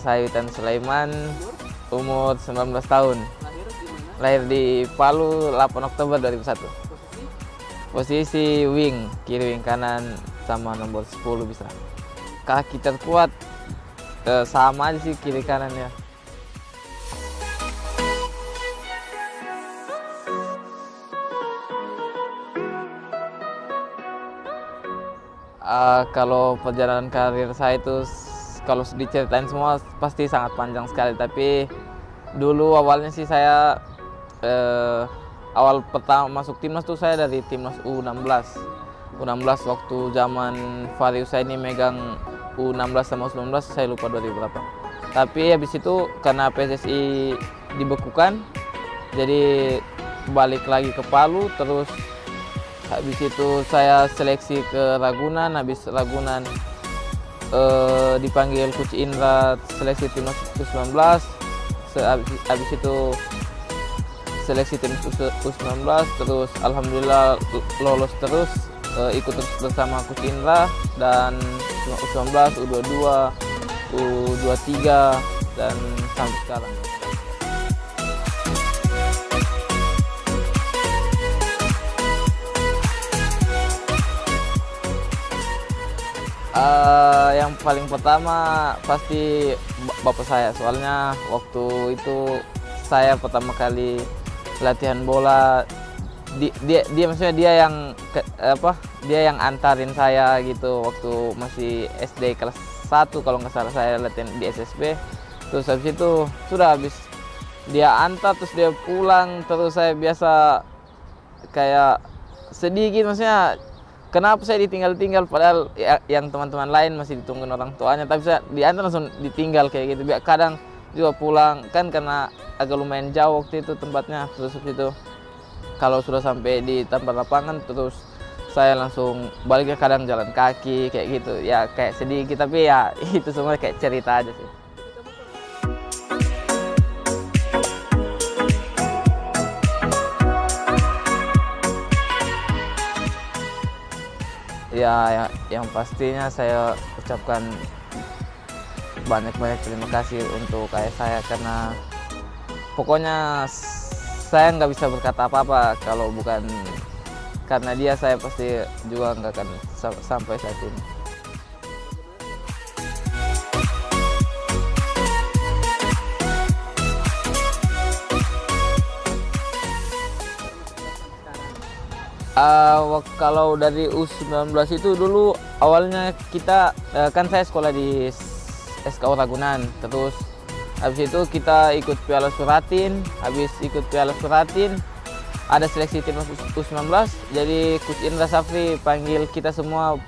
saya Witan Sulaiman, umur 19 tahun. Lahir di mana? Lahir di Palu 8 Oktober 2001. Posisi wing, kiri wing kanan sama nomor 10 bisa. Kaki terkuat sama aja sih kiri kanan ya. Kalau perjalanan karir saya itu kalau diceritain semua pasti sangat panjang sekali, tapi dulu awalnya sih saya awal pertama masuk timnas tuh saya dari timnas U16 waktu zaman Fahri Husaini megang U16 sama U19, saya lupa 2000 berapa. Tapi habis itu karena PSSI dibekukan, jadi balik lagi ke Palu, terus habis itu saya seleksi ke Ragunan, habis Ragunan dipanggil Coach Indra seleksi timnas U19, habis itu seleksi timnas U19, terus alhamdulillah lolos terus, ikut terus bersama Coach Indra dan U19, U22, U23 dan sampai sekarang. Yang paling pertama pasti bapak saya, soalnya waktu itu saya pertama kali latihan bola, dia maksudnya dia yang antarin saya gitu waktu masih SD kelas 1 kalau nggak salah, saya latihan di SSB. Terus habis itu habis dia antar terus dia pulang, terus saya biasa kayak sedih gitu, maksudnya kenapa saya ditinggal-tinggal padahal yang teman-teman lain masih ditungguin orang tuanya, tapi saya diantar langsung ditinggal kayak gitu. Kadang juga pulang kan karena agak lumayan jauh waktu itu tempatnya. Terus itu kalau sudah sampai di tempat lapangan terus saya langsung baliknya, kadang jalan kaki kayak gitu. Ya kayak sedih gitu, tapi ya itu semua kayak cerita aja sih. Ya, yang pastinya saya ucapkan banyak-banyak terima kasih untuk ayah saya, karena pokoknya saya nggak bisa berkata apa-apa kalau bukan karena dia, saya pasti juga nggak akan sampai saat ini. Kalau dari U19 itu dulu awalnya kita kan saya sekolah di SKU Ragunan, terus habis itu kita ikut Piala Suratin, habis ikut Piala Suratin ada seleksi timnas U19, jadi Coach Indra Safri panggil kita semua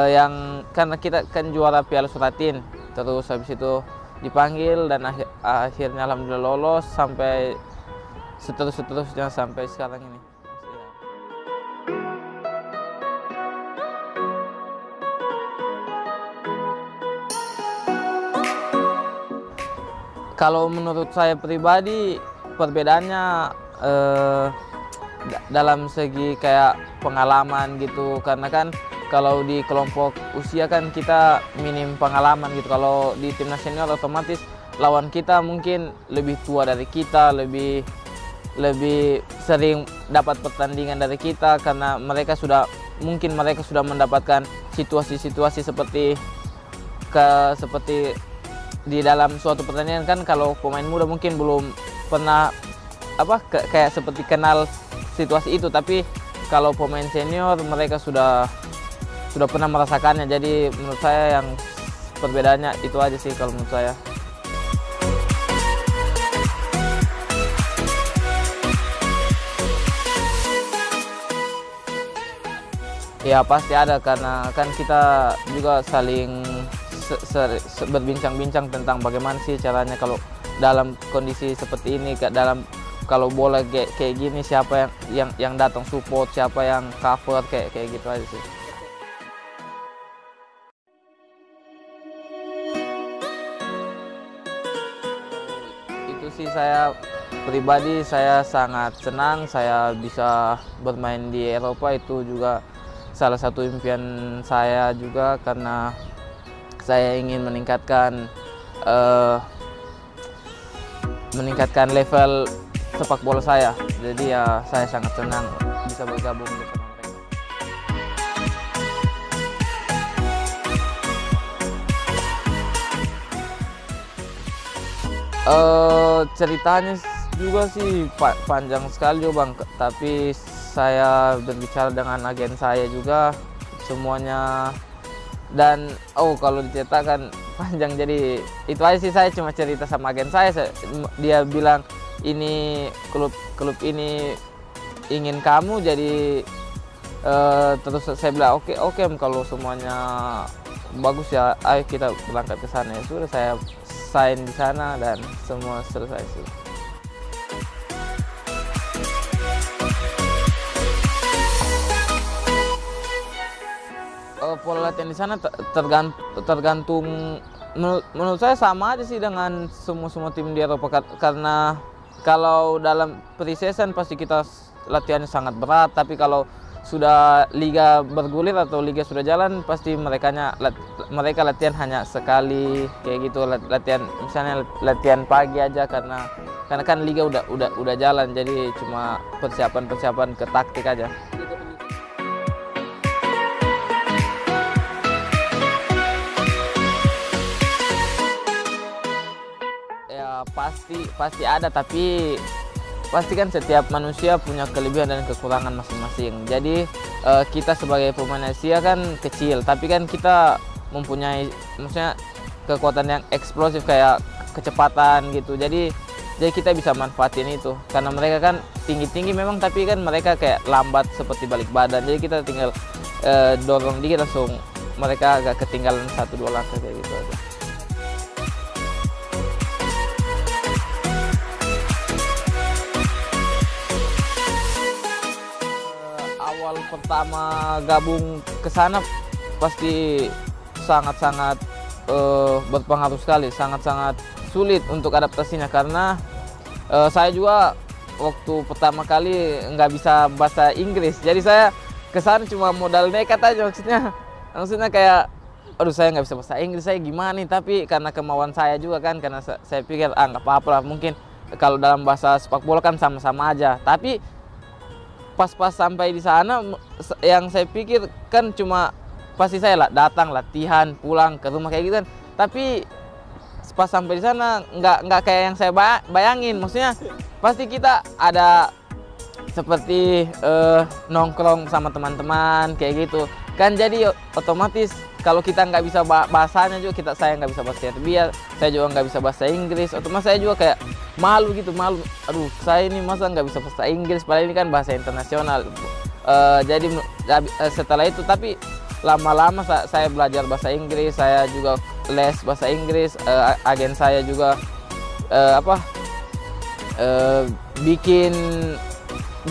yang karena kita kan juara Piala Suratin, terus habis itu dipanggil dan akhirnya alhamdulillah lolos sampai seterusnya sampai sekarang ini. Kalau menurut saya pribadi perbedaannya dalam segi kayak pengalaman gitu, karena kan kalau di kelompok usia kan kita minim pengalaman gitu. Kalau di timnas senior otomatis lawan kita mungkin lebih tua dari kita, lebih sering dapat pertandingan dari kita, karena mereka sudah mendapatkan situasi-situasi seperti di dalam suatu pertandingan. Kan kalau pemain muda mungkin belum pernah kayak seperti kenal situasi itu, tapi kalau pemain senior mereka sudah pernah merasakannya. Jadi menurut saya yang perbedaannya itu aja sih kalau menurut saya. Ya pasti ada, karena kan kita juga saling berbincang-bincang tentang bagaimana sih caranya kalau dalam kondisi seperti ini, kalau bola kayak gini siapa yang datang support, siapa yang cover, kayak gitu aja sih. Itu sih saya pribadi saya sangat senang saya bisa bermain di Eropa. Itu juga salah satu impian saya juga, karena saya ingin meningkatkan eh, meningkatkan level sepak bola saya. Jadi ya saya sangat senang bisa bergabung bersama mereka. Ceritanya juga sih panjang sekali juga Bang, tapi saya berbicara dengan agen saya juga semuanya, dan kalau diceritakan panjang, jadi itu aja sih. Saya cuma cerita sama agen saya, dia bilang ini klub ini ingin kamu, jadi terus saya bilang oke kalau semuanya bagus ya ayo kita berangkat ke sana. Ya sudah, saya sign di sana dan semua selesai sih. Pola latihan di sana tergantung menurut saya sama aja sih dengan semua tim di Eropa, karena kalau dalam pre-season pasti kita latihannya sangat berat, tapi kalau sudah liga bergulir atau liga sudah jalan pasti mereka latihan hanya sekali kayak gitu, latihan misalnya latihan pagi aja, karena kan liga udah jalan, jadi cuma persiapan ke taktik aja. Ya pasti ada, tapi pasti kan setiap manusia punya kelebihan dan kekurangan masing-masing. Jadi kita sebagai pemain Asia kan kecil, tapi kan kita mempunyai maksudnya kekuatan yang eksplosif kayak kecepatan gitu. Jadi kita bisa manfaatin itu, karena mereka kan tinggi-tinggi memang, tapi kan mereka kayak lambat seperti balik badan. Jadi kita tinggal dorong dikit langsung mereka agak ketinggalan 1-2 langkah kayak gitu aja. Awal pertama gabung ke sana pasti sangat-sangat berpengaruh sekali, sangat-sangat sulit untuk adaptasinya, karena saya juga waktu pertama kali nggak bisa bahasa Inggris, jadi saya ke sana cuma modal nekat aja, maksudnya kayak aduh saya nggak bisa bahasa Inggris, saya gimana nih, tapi karena kemauan saya juga kan, karena saya pikir nggak apa-apa lah, mungkin kalau dalam bahasa sepak bola kan sama-sama aja. Tapi pas sampai di sana yang saya pikir kan cuma pasti saya datang latihan pulang ke rumah kayak gitu kan, tapi pas sampai di sana nggak kayak yang saya bayangin. Maksudnya pasti kita ada seperti nongkrong sama teman-teman kayak gitu kan, jadi otomatis kalau kita nggak bisa bahasanya juga, saya nggak bisa bahasa Serbia, saya juga nggak bisa bahasa Inggris, otomatis saya juga kayak malu, aduh saya ini masa nggak bisa bahasa Inggris, padahal ini kan bahasa internasional. Jadi setelah itu, tapi lama-lama saya belajar bahasa Inggris, saya juga les bahasa Inggris, agen saya juga bikin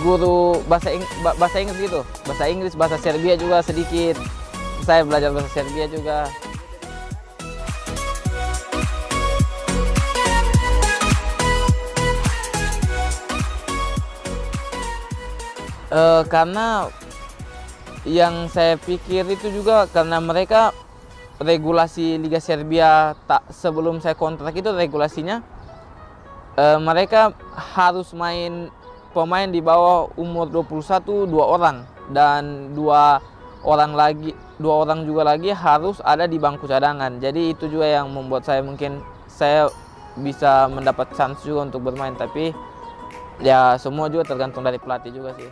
guru bahasa Inggris gitu, bahasa Inggris, bahasa Serbia juga sedikit, saya belajar bahasa Serbia juga. Karena yang saya pikir itu juga karena mereka regulasi Liga Serbia sebelum saya kontrak itu regulasinya mereka harus main pemain di bawah umur 21 2 orang, dan dua orang juga lagi harus ada di bangku cadangan. Jadi itu juga yang membuat mungkin saya bisa mendapat chance juga untuk bermain, tapi ya semua juga tergantung dari pelatih juga sih.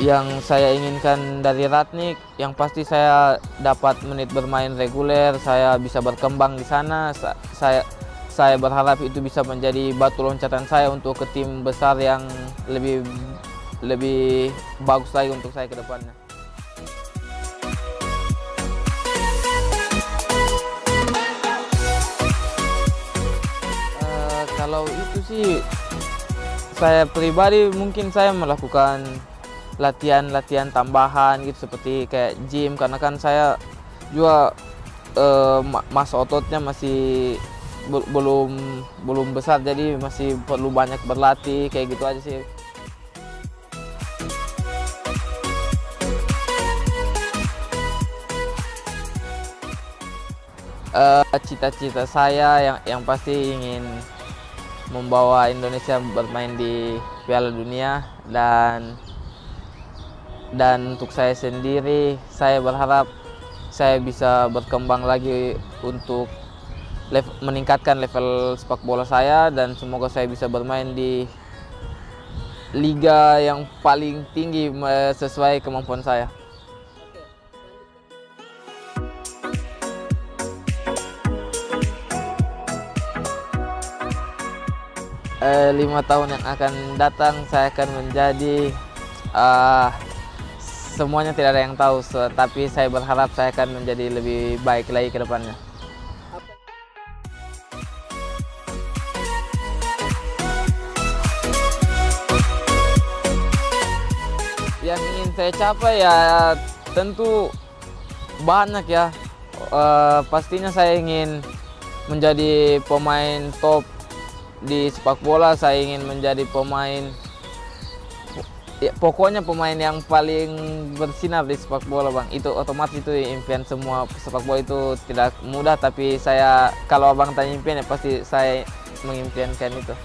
Yang saya inginkan dari Ratnik, yang pasti saya dapat menit bermain reguler, saya bisa berkembang di sana. Saya berharap itu bisa menjadi batu loncatan saya untuk ke tim besar yang lebih bagus lagi untuk saya ke depannya. Kalau itu sih saya pribadi mungkin saya melakukan latihan tambahan gitu, seperti kayak gym, karena kan saya juga masa ototnya masih belum besar, jadi masih perlu banyak berlatih kayak gitu aja sih. Cita-cita saya yang pasti ingin membawa Indonesia bermain di Piala Dunia, dan untuk saya sendiri, saya berharap saya bisa berkembang lagi untuk meningkatkan level sepak bola saya, dan semoga saya bisa bermain di liga yang paling tinggi sesuai kemampuan saya. 5 tahun yang akan datang saya akan menjadi semuanya tidak ada yang tahu, tapi saya berharap saya akan menjadi lebih baik lagi ke depannya. Yang ingin saya capai ya tentu banyak ya. Pastinya saya ingin menjadi pemain top di sepak bola. Saya ingin menjadi pemain, ya, pokoknya pemain yang paling bersinar di sepak bola, Bang. Itu otomatis itu impian semua sepak bola, itu tidak mudah, tapi saya, kalau Abang tanya impian ya pasti saya mengimpiankan itu.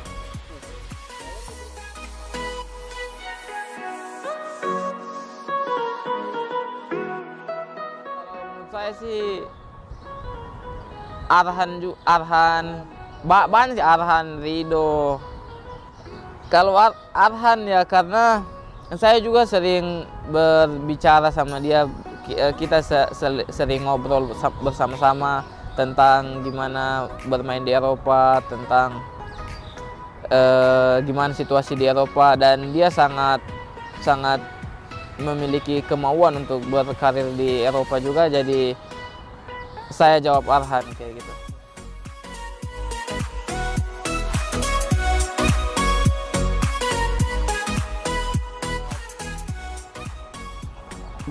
Menurut saya sih banyak sih, Arhan, Rido. Kalau Arhan ya karena saya juga sering berbicara sama dia, kita sering ngobrol bersama-sama tentang gimana bermain di Eropa, tentang gimana situasi di Eropa, dan dia sangat memiliki kemauan untuk berkarir di Eropa juga, jadi saya jawab Arhan kayak gitu.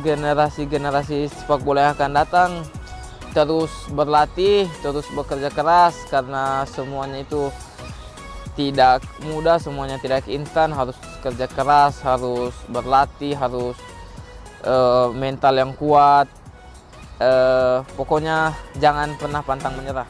Generasi sepak bola yang akan datang terus berlatih, terus bekerja keras, karena semuanya itu tidak mudah, semuanya tidak instan, harus kerja keras, harus berlatih, harus mental yang kuat. Pokoknya jangan pernah pantang menyerah.